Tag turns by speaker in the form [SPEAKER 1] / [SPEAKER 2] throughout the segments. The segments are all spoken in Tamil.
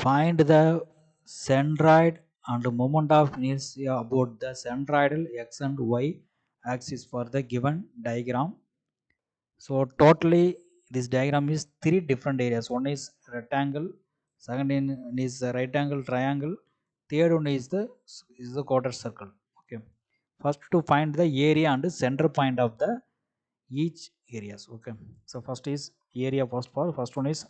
[SPEAKER 1] find the centroid and moment of inertia about the centroidal x and y axis for the given diagram. So totally this diagram is three different areas. One is rectangle, second one is a right angle triangle, third one is the quarter circle. Okay, first to find the area and center point of the each areas. Okay, so first is area. First one is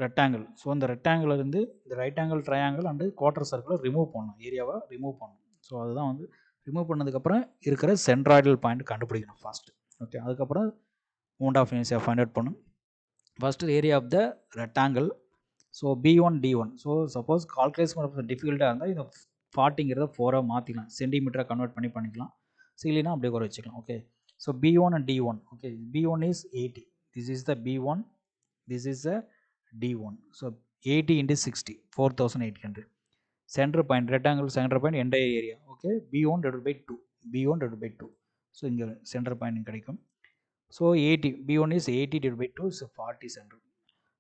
[SPEAKER 1] rectangle. So இந்த rectangle இருந்து இந்த right angle triangle and quarter circle remove பண்ணணும், ஏரியாவை remove பண்ணணும். ஸோ அதுதான் வந்து ரிமூவ் பண்ணதுக்கப்புறம் இருக்கிற சென்ட்ராய்டல் பாயிண்ட் கண்டுபிடிக்கணும் ஃபர்ஸ்ட். ஓகே, அதுக்கப்புறம் மோண்ட் ஆஃப் இனிஷியா ஃபைண்ட் அவுட் பண்ணணும். First area of the rectangle. So B1 D1. So suppose calculation பண்ணுறது டிஃபிகல்ட்டாக இருந்தால் இந்த 40ங்கிறத 4 மாற்றிக்கலாம், சென்டிமீட்டராக கன்வெர்ட் பண்ணிக்கலாம். ஸோ இல்லைனா அப்படியே கூட வச்சுக்கலாம். Okay, so B1 and D1. Okay, B1 is 80. This is the B1. This is the D1. So 80 into 60, 4800. Center point, rectangle center point, entire area. Okay, B1 divided by 2. B1 divided by 2. So இங்க center point கிடைக்கும். So 80, B1 is 80 divided by 2, so 40 center.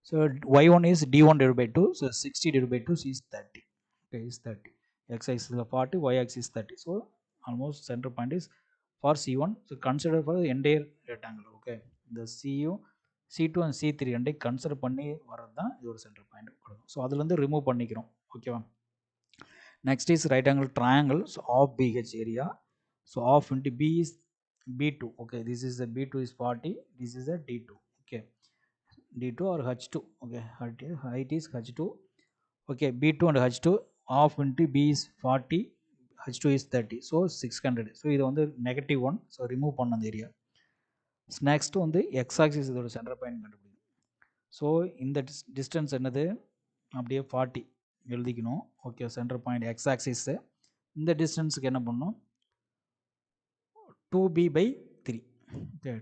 [SPEAKER 1] So Y1 is D1 divided by 2, so 60 divided by 2 is 30. Okay, is 30. X axis is 40, Y axis is 30. So almost center point is for C1. So consider for the entire rectangle. Okay, the C2 and C3 ரெண்டை கன்சிடர் பண்ணி வர்றது தான் இதோட சென்டர் பாயிண்ட் கொடுக்கும். ஸோ அதுலேருந்து ரிமூவ் பண்ணிக்கிறோம். ஓகேவா, next is right angle triangle. So half BH area. So half into B is B2. Okay, this is the B2 is 40, this is the D2. Okay, D2 or H2. Okay, height is H2. Okay, B2 and H2 half into B is 40, H2 is 30. So 600. So இது வந்து -1. ஸோ ரிமூவ் பண்ண அந்த ஏரியா. நெக்ஸ்ட் வந்து எக்ஸ் ஆக்சிஸ் இதோட சென்டர் பாயிண்ட் கண்டுபிடிக்கும். ஸோ இந்த டிஸ்டன்ஸ் என்னது, அப்படியே 40 எழுதிக்கணும். Okay, centre point X axis. இந்த டிஸ்டன்ஸுக்கு என்ன பண்ணணும், 2b/3. Okay,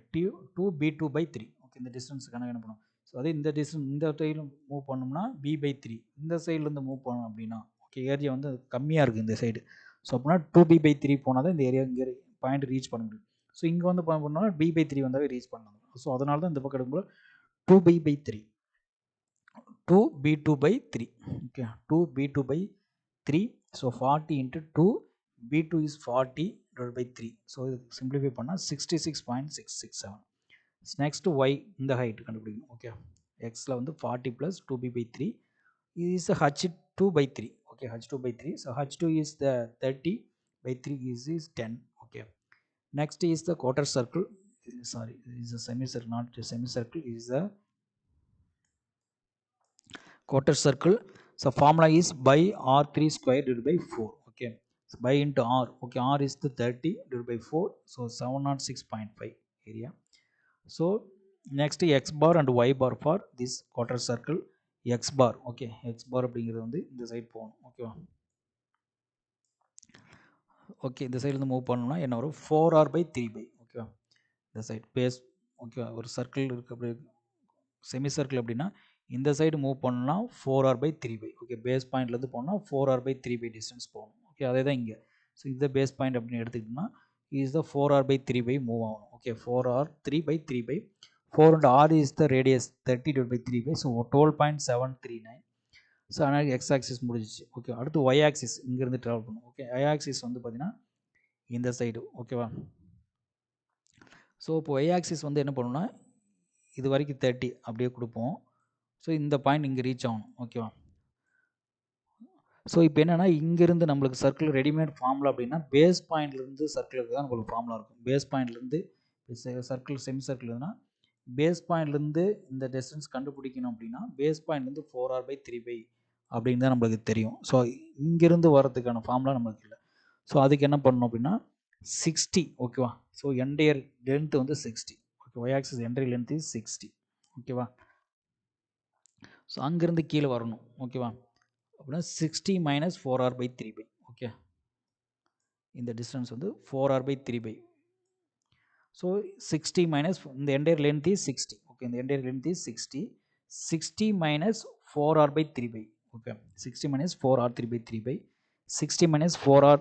[SPEAKER 1] 2b2/3. ஓகே, இந்த டிஸ்டன்ஸுக்கு என்ன பண்ணணும். ஸோ அதே இந்த டிஸ்டன்ஸ் இந்த சைடில் மூவ் பண்ணோம்னா b/3. இந்த சைட்லேருந்து மூவ் பண்ணோம் அப்படின்னா ஓகே, ஏரியா வந்து கம்மியாக இருக்குது இந்த சைடு. ஸோ அப்படின்னா 2b/3 போனால் தான் இந்த ஏரியா இங்கே பாயிண்ட் ரீச் பண்ண முடியும். ஸோ இங்கே வந்து பண்ணால் b/3 வந்தாவே ரீச் பண்ணலாம். ஸோ அதனால தான் இந்த பக்கம் எடுக்கும்போது 2b/3, 2b2/3. Okay, 2b2/3. So 40 into 2, b2 is 40 divided by 3. So இது சிம்பிளிஃபை பண்ணால் 66.667. நெக்ஸ்ட் ஒய், இந்த ஹைட் கண்டுபிடிக்கணும். ஓகே, எக்ஸில் வந்து 40 + 2b/3 is h2/3. Okay, h2/3. So h2 is the 30/3 is 10. Okay, next is the quarter circle. Sorry, is a semicircle, not a semicircle, is a quarter circle. So formula is by r3 square divided by 4. Okay, so by into r. Okay, r is the 30 divided by 4, so 706.5 area. So next x bar and y bar for this quarter circle. X bar. Okay, x bar அப்படிங்கிறது வந்து இந்த சைடு போகணும். ஓகேவா, ஓகே, இந்த சைட்லேருந்து மூவ் பண்ணோம்னா என்ன வரும், 4r/3. ஓகேவா, இந்த சைடு பேஸ். ஓகேவா, ஒரு சர்க்கிள் இருக்குது, அப்படி செமி சர்க்கிள் அப்படின்னா இந்த சைடு மூவ் பண்ணோம்னா 4r/3. ஓகே, பேஸ் பாயிண்ட்லேருந்து போனால் 4r/3 டிஸ்டன்ஸ் போகணும். ஓகே, அதே தான் இங்கே. ஸோ இந்த பேஸ் பாயிண்ட் அப்படின்னு எடுத்துக்கிட்டோம்னா இஸ் த 4r/3 மூவ் ஆகணும். Okay, 4r3/3. 4 and r is the radius 30 divided by 3. So 12.739. So ஆனால் எக்ஸ் ஆக்சிஸ் முடிஞ்சிச்சு. ஓகே, அடுத்து ஒய் ஆக்சிஸ் இங்கேருந்து ட்ராவல் பண்ணும். ஓகே, ஒய் ஆக்சிஸ் வந்து பார்த்தீங்கன்னா இந்த சைடு. ஓகேவா, ஸோ இப்போ ஒய் ஆக்சிஸ் வந்து என்ன பண்ணணும்னா இது வரைக்கும் 30 அப்படியே கொடுப்போம். ஸோ இந்த பாயிண்ட் இங்கே ரீச் ஆகணும். ஓகேவா, ஸோ இப்போ என்னென்னா இங்கேருந்து நம்மளுக்கு சர்க்கிள் ரெடிமேட் ஃபார்முலா அப்படின்னா பேஸ் பாயிண்ட்லேருந்து சர்க்கிளுக்கு தான் நம்மளுக்கு ஃபார்முலா இருக்கும். பேஸ் பாயிண்ட்லேருந்து சர்க்கிள் செமி சர்க்கிள் இருந்தால் பேஸ் பாயிண்ட்லேருந்து இந்த டிஸ்டன்ஸ் கண்டுபிடிக்கணும் அப்படின்னா பேஸ் பாயிண்ட்லேருந்து 4r/3 அப்படின்னு தான் நம்மளுக்கு தெரியும். ஸோ இங்கேருந்து வரதுக்கான ஃபார்முலா நம்மளுக்கு இல்லை. ஸோ அதுக்கு என்ன பண்ணணும் அப்படின்னா 60. ஓகேவா, ஸோ என்டையர் லென்த் வந்து 60. Okay, y axis entire length is 60. ஓகேவா, ஸோ அங்கேருந்து கீழே வரணும். ஓகேவா, அப்படின்னா 60 - 4r/3. ஓகே, இந்த டிஸ்டன்ஸ் வந்து 4r/3. ஸோ 60 minus இந்த என்டையர் லென்த் இஸ் 60. ஓகே, இந்த entire length is 60. 60 - 4r/3. Okay, 60 - 4r/3. 60 - 4r,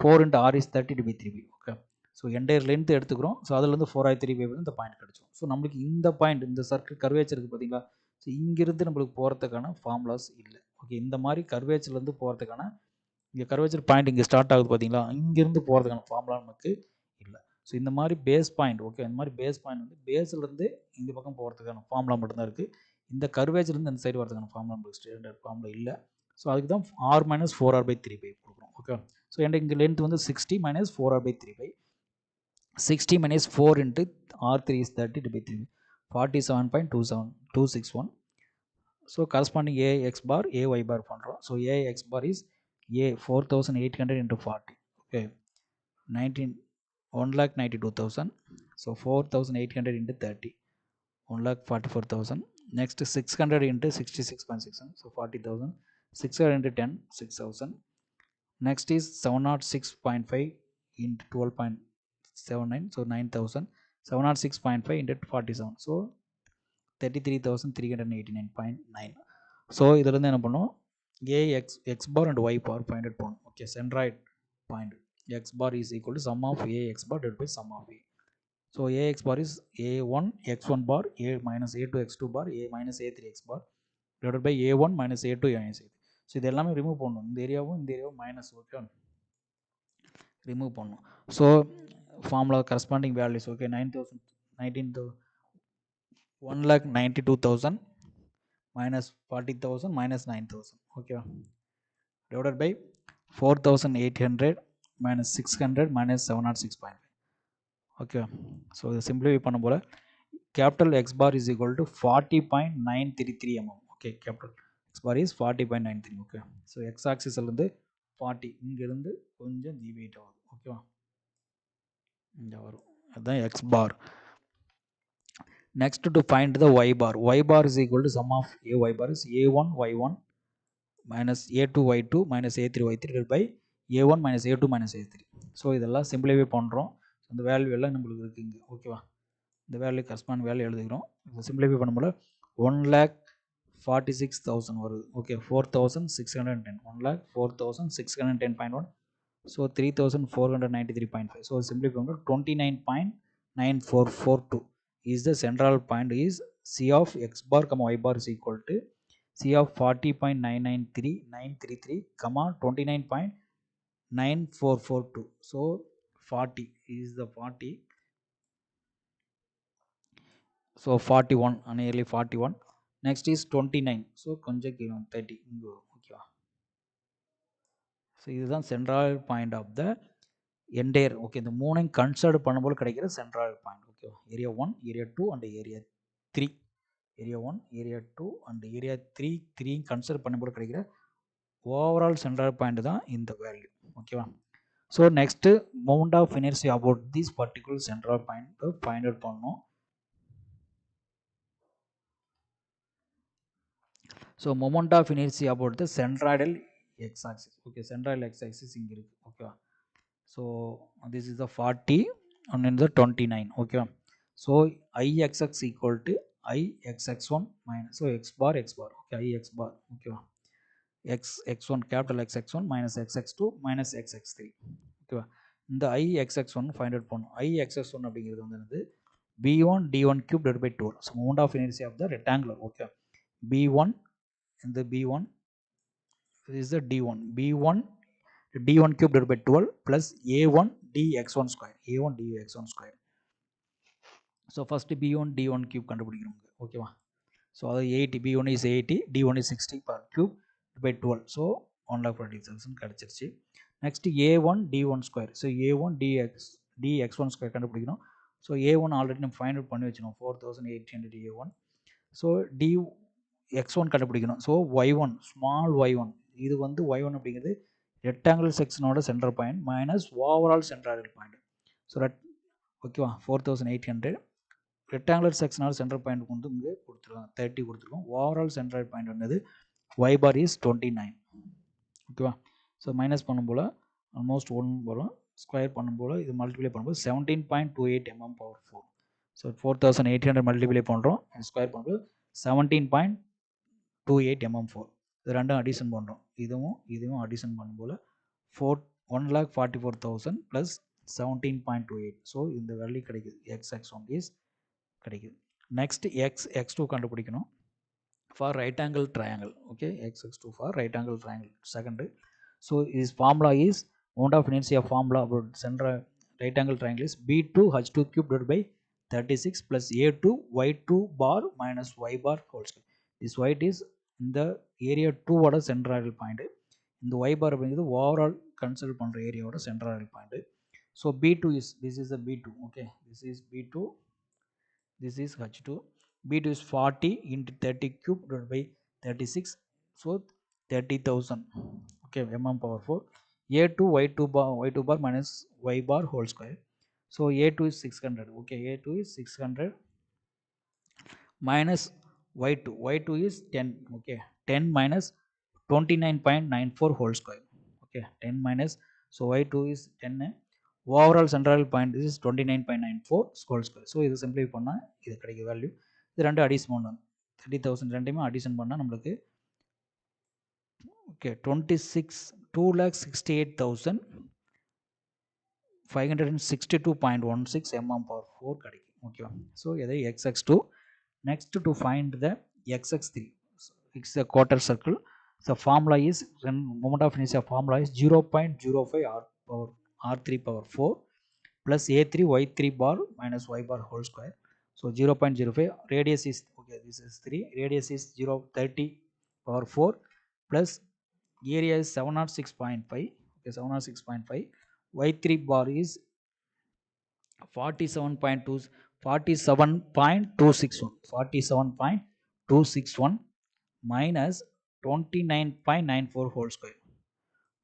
[SPEAKER 1] 4 into r is 30/3. Okay, so entire length எடுத்துக்கிறோம். ஸோ அதுலேருந்து 4r/3 இந்த பாயிண்ட் கிடச்சிடும். ஸோ நம்மளுக்கு இந்த பாயிண்ட் இந்த சர்க்கிள் கர்வேச்சர் இருக்குது பார்த்தீங்களா, ஸோ இங்கிருந்து நம்மளுக்கு போகிறதுக்கான ஃபார்முலாஸ் இல்லை. ஓகே, இந்த மாதிரி கர்வேச்சர்லேருந்து போகிறதுக்கான இங்கே கர்வேச்சர் பாயிண்ட் இங்கே ஸ்டார்ட் ஆகுது பார்த்தீங்களா, இங்கேருந்து போகிறதுக்கான ஃபார்முலா நமக்கு இல்லை. ஸோ இந்த மாதிரி பேஸ் பாயிண்ட், ஓகே, இந்த மாதிரி பேஸ் பாயிண்ட் வந்து பேஸ்லேருந்து இந்த பக்கம் போகிறதுக்கான ஃபார்முலா மட்டும்தான் இருக்குது. இந்த கர்வேச்சர்லேருந்து இந்த சைடு வரதுக்கான ஃபார்முலா நமக்கு ஸ்டாண்டர்ட் ஃபார்முலா இல்லை. ஸோ அதுக்கு தான் r minus 4r/3 கொடுக்குறோம். ஓகே, ஸோ எனக்கு இங்கே லென்த் வந்து 60 minus 4r/3 60 minus 4 into r3 is 30/3 47.261. So corresponding AX bar AY bar பண்ணுறோம். So AX bar is A 4800 into 40. Okay, 1,92,000. So 4,800 into 30, 1,44,000. Next 600 into 66.6, so 40,000. 600 into 10, 6,000. Next is 706.5 into 12.79, so 9,000. 706.5 into 47, so 33,389.9. So இதிலேருந்து என்ன பண்ணும், x bar and y bar find out பண்ணும். Okay, centroid point x bar is equal to sum of ax bar divided by sum of a. So ax bar is a1 x1 bar a minus a2 x2 bar a minus a3 x bar divided by a1 minus a2 minus a3. So இது எல்லாமே ரிமூவ் பண்ணணும், இந்த ஏரியாவும் மைனஸ். ஓகே, ரிமூவ் பண்ணணும். So formula corresponding values, okay, 1,92,000 minus 40,000 minus 9,000, okay, divided by 4,800 minus 600 minus 706.5. okay, so இதை simplify பண்ணும் போல capital X bar is equal to 40.933 mm. okay, capital X bar is 40.93. okay, so x axis இருந்து 40 இங்கிருந்து கொஞ்சம் deviate ஆகும். ஓகேவா, இங்க வரும், அதுதான் x bar. Next, to find the y bar is equal to sum of a y bar is a1 y1 minus a2 y2 minus a3 y3 divided by a1 minus a2 minus a3. So இதெல்லாம் சிம்பிளிஃபை பண்ணுறோம். இந்த வேல்யூ எல்லாம் நம்மளுக்கு இருக்குங்க. ஓகேவா, இந்த வேல்யூ கரஸ்பாண்ட் வேல்யூ எழுதுகிறோம். இதை சிம்பிளிஃபை பண்ணும்போது 1,46,000 வருது. Okay, 4,610, 1,04,610.1, so 3,493.5. ஸோ சிம்பிளிஃபை பண்ணும்போது 29.9442 is the central point is C of x bar comma y bar is equal to C of 40.993933 comma 29.9442. so 40 is the 40, so 41, nearly 41. next is 29, so கொஞ்சம் 30 இங்க வரும். ஓகேவா, ஸோ இதுதான் central point of the entire. Okay, இந்த மூணையும் கன்சிடர் பண்ணும்போது கிடைக்கிற சென்ட்ரல் பாயிண்ட். ஓகேவா, area 1 area 2 and area 3, area 1 area 2 and area 3 consider பண்ணும்போது கிடைக்கிற ஓவரால் சென்ட்ரல் பாயிண்ட் தான் இந்த வேல்யூ. ஓகேவா, so next moment of inertia about this particular central point find out பண்ணணும். So moment of inertia about the centroidal x axis. Okay, centroidal x axis இங்கே இருக்குது. ஓகேவா, so this is the 40 and in the 29. ஓகேவா, so ixx equal to ixx1 minus, so x bar okay, ix bar. ஓகேவா, x1 capital xx1 minus xx2 minus xx3. ஓகேவா, இந்த ixx1 ஃபைண்ட் அவுட் பண்ணும். ixx1 அப்படிங்கிறது வந்து என்னது, b1 d1 cube divided by 12. So moment of inertia of the rectangular. Okay, b1 இந்த b1 is the d1 d1 cube divided by 12 plus a1 dx1 square, a1 dx1 square. So first b1 d1 cube கண்டுபிடிக்கிறோம். ஓகேவா, ஸோ அது 80, b1 is 80, d1 is 60 per cube by 12, so 1,40,000 கிடச்சிருச்சு. Next a1 d1 square, so a1 dx1 square கண்டுபிடிக்கணும். ஸோ a1 ஆல்ரெடி நம்ம ஃபைண்ட் அவுட் பண்ணி வச்சிடும், 4,800 a1. ஸோ dx1 கண்டுபிடிக்கணும். ஸோ y1 ஸ்மால் y1, இது வந்து y1 அப்படிங்கிறது ரெக்டாங்குலர் செக்ஷனோட centre point minus overall centroidal point. So ஓகேவா, 4,800 ரெக்டாங்குலர் செக்ஷனால் சென்டர் பாயிண்ட் வந்து இங்கே கொடுத்துருக்கோம், 30 கொடுத்துருக்கோம். ஓவரால் சென்ட்ராய்டு பாயிண்ட் வந்தது y bar is 29. ஓகேவா, ஸோ மைனஸ் பண்ணும்போது ஆல்மோஸ்ட் 1 வரும், ஸ்கொயர் பண்ணும்போது இது மல்டிப்ளை பண்ணும்போது 17.28 mm power 4. ஸோ 4,800 மல்டிப்ளை பண்ணுறோம், ஸ்கொயர் பண்ணும்போது 17.28 mm4. இது ரெண்டும் அடிஷன் பண்ணுறோம், இதுவும் அடிஷன் பண்ணும்போது 1,44,000 ப்ளஸ் 17.28. ஸோ இந்த வேல்யூ கிடைக்குது, xx1 இஸ் கிடைக்குது. நெக்ஸ்ட் x x2 கண்டுபிடிக்கணும். for right angle triangle. Okay, xx2 for right angle triangle second. So his formula is moment of inertia formula about central right angle triangle is b2 h2 cube divided by 36 plus a2 y2 bar minus y bar whole square. This white is in the area 2 ஓட central point. இந்த y bar அப்படிங்கிறது overall consider பண்ற ஏரியாவோட central point. So b2 is this is the b2. Okay, this is b2, this is h2. b2 is 40 into 30 cube divided by 36, so 30,000. Okay, mm power 4. a2 y2 bar minus y bar whole square. So a2 is 600. Okay, a2 is 600 minus y2 is 10. Okay, 10 minus 29.94 whole square. Okay, 10 minus, so y2 is 10. Overall central point is 29.94 whole square. So இது சிம்பிளை பண்ணால் இது கிடைக்கிற வேல்யூ. இது ரெண்டு அடிஷன் பண்ணணும், 30,000 ரெண்டுமே அடிஷன் பண்ணால் நம்மளுக்கு ஓகே 2,62,562.16 mm power 4 கிடைக்கும். ஓகேவா? ஸோ இதை xx2. Next, to find the xx3, it's a quarter circle. The formula is, moment of inertia formula is 0.05 r power r3 power 4 plus a3 y3 bar minus y bar whole square. So 0.05, radius is, okay, this is 3, radius is 0.30 power 4 plus area is 706.5. Okay, 706.5. y3 bar is 47.261 minus 29.94 whole square,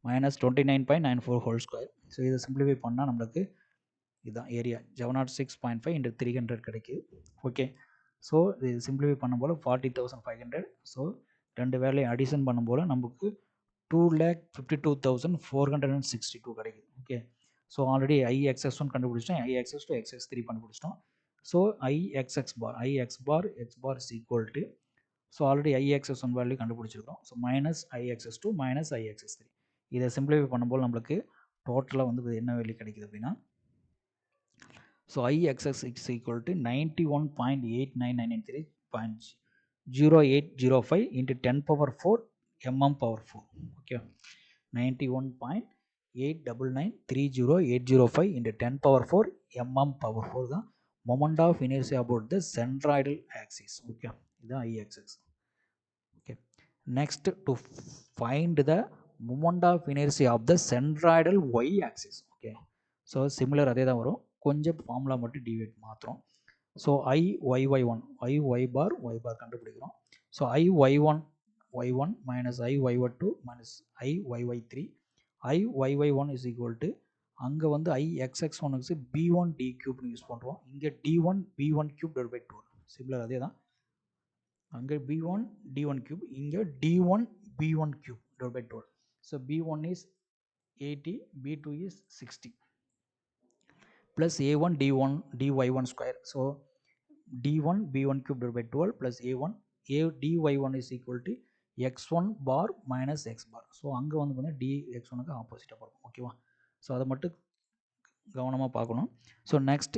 [SPEAKER 1] minus 29.94 whole square. So இதை simplify பண்ணால் நம்மளுக்கு இதுதான் ஏரியா 706.5 into 300 கிடைக்குது. ஓகே, ஸோ இது சிம்பிளிஃபை பண்ணும்போது 40,500. ஸோ ரெண்டு வேலையை அடிஷன் பண்ணும்போது நமக்கு 2,52,462 கிடைக்குது. ஓகே, ஸோ ஆல்ரெடி IXX1 கண்டுபிடிச்சிட்டோம், IXX2 XX3 கண்டுபிடிச்சிட்டோம். So IXX bar x bar is equal to, so already IXX1 value கண்டுபிடிச்சிருக்கோம். So minus IXX2 minus IXX3. இதை சிம்பிளிஃபை பண்ணும்போது நம்மளுக்கு டோட்டலாக வந்து என்ன வேல்யூ கிடைக்குது அப்படின்னா, so IXX is equal to 91.8993.0805 into 10 power 4 mm power 4. Okay, 91.89930805 into 10 power 4 mm power 4 தான் moment of inertia about the centroidal axis. Okay, இதுதான் IXX. Okay, next, to find the moment of inertia of the centroidal y axis. Okay, so similar அதே தான் வரும், கொஞ்சம் ஃபார்முலா மட்டும் டிவைட் மாற்றுறோம். So IYY1 IY bar y bar கண்டுபிடிக்கிறோம். So IY1 y1 minus IY2 minus IYY3. IYY1 is equal to, அங்கே வந்து IXX1 B1 D cube use பண்ணுறோம், இங்கே D1 B1 cube divided by 12. Similar அதே தான், அங்கே B1 D1 cube, இங்கே D1 B1 cube divided by 12. So B1 is 80, B2 is 60 plus A1 D1 dy1 square. So D1 B1 cube divided by 12 plus A1 dy1 is equal to x1 bar minus x bar. So அங்கே வந்து பார்த்தீங்கன்னா dx1க்கு ஆப்போசிட்டாக பார்க்கணும். ஓகேவா? ஸோ அதை மட்டும் கவனமாக பார்க்கணும். So next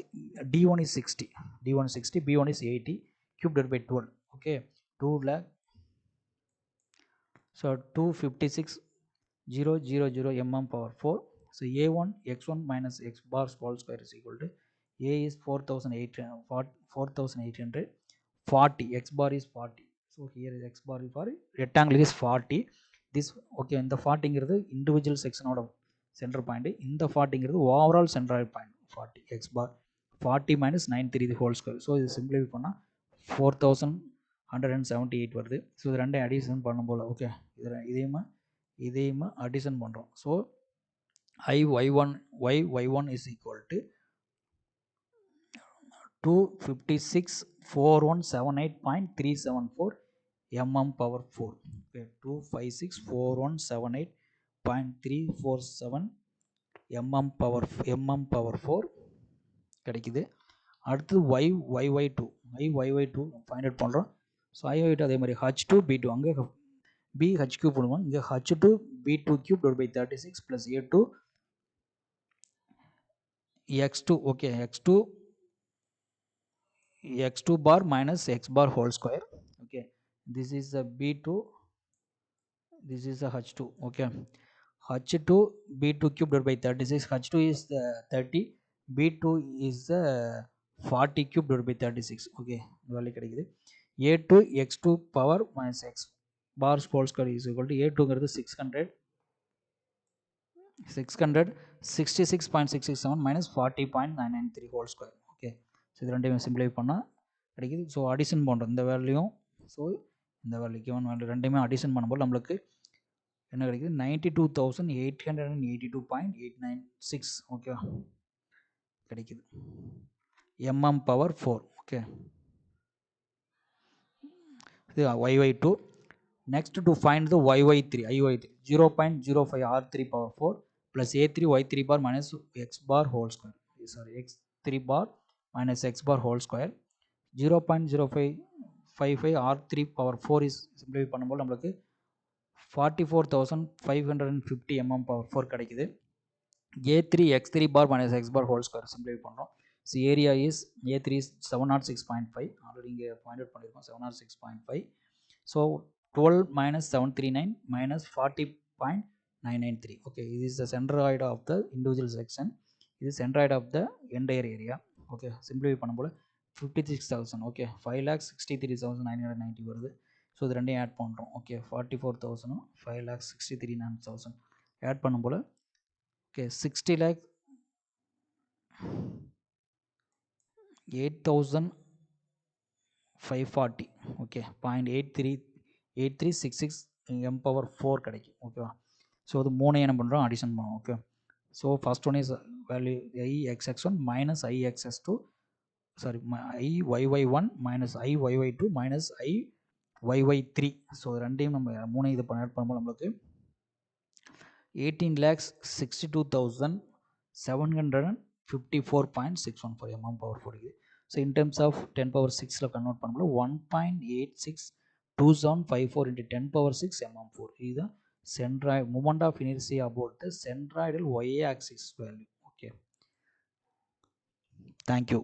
[SPEAKER 1] D1 is 60, D1 is 60, B1 is 80 cube divided by 12. Okay, 2 lakh, so 256,000 mm power 4. So A1 x1 minus x bar whole square is equal to, A is 4,840, x bar is 40. So here is x bar is for rectangle is 40. This, okay, இந்த 40ங்கிறது இண்டிவிஜுவல் செக்ஷனோட சென்டர் பாயிண்ட், இந்த 40ங்கிறது overall centroid point 40. x bar 40 minus 930 whole square. So இது சிம்பிளிஃபை பண்ணால் 4,178 வருது. ஸோ இது ரெண்டே அடிஷன் பண்ணும் போல். ஓகே, இதையுமே அடிஷன் பண்ணுறோம். So y1 is equal to 256,4178.374 mm power 4. Okay, 256,4178.347 mm power 4 கிடைக்குது. அடுத்து IYY2 ஃபைண்ட் அவுட் பண்ணுறோம். ஸோ IYY2 அதே மாதிரி H2 B2, அங்கே BHQ பண்ணுவோம், இங்கே H2 B2 cube divided by 36 plus A2 x2. Okay, x2 bar minus x bar whole square. Okay, this is the B2, this is the H2. Okay, H2 B2 cube divided by 36. H2 is the 30, B2 is the 40 cube divided by 36. Okay, value கிடைக்குது. A2 x2 power minus x bar whole square is equal to A2 ங்கிறது 666.667 minus 40.993 whole square. Okay, so இது ரெண்டையும் சிம்பிளை பண்ணால் கிடைக்குது. ஸோ அடிஷன் பண்ணுறோம் இந்த வேல்யூயும், ஸோ இந்த வேல்யூ கிவன் வேல்யூ ரெண்டையுமே அடிஷன் பண்ணும்போது நம்மளுக்கு என்ன கிடைக்குது, 92,882.896 ஓகேவா கிடைக்குது, mm power 4. ஓகே, இது yy2. Next to find the yy3, 0.05 r3 power 4 plus a3 y3 bar minus x bar whole square, sorry x3 bar minus x bar whole square. 0.0555 r3 power 4 is simplify பண்ணும்போது நம்மளுக்கு 44,550 mm power 4 கிடைக்குது. a3 x3 bar minus x bar whole square simplify பண்ணுறோம். So area is a3 is 706.5, already இங்கே பாயிண்ட் அவுட் பண்ணியிருக்கோம் 706.5. So 12 minus 739 minus 40.993. Okay, this is the centroid of the individual section, this is centroid of the entire area. Okay, simplify பண்ணும்போது 56,000. Okay, 5,63,990 வருது. ஸோ இது ரெண்டையும் ஆட் பண்ணுறோம். ஓகே, 44,000 5,63,900 ஆட் பண்ணும்போது ஓகே 60,08,540. ஓகே, 0.8366 m power 4 கிடைக்கும். ஓகேவா, ஸோ அது மூணு என்ன பண்ணுறோம், அடிஷன் பண்ணுவோம். Okay, so first one is value ixx1 minus ixx2, sorry iyy1 minus iyy2 minus iyy3. So ரெண்டையும் நம்ம மூணு இது பண்ண ஆட் பண்ணும்போது நம்மளுக்கு 18,62,754.614 mm power 4 இருக்குது. So in terms of 10 power 6ல கன்வெர்ட் பண்ணும்போது 1.862754 into 10 power 6 mm4. இதுதான் centroid moment of inertia about the centroidal y axis value. Okay, thank you.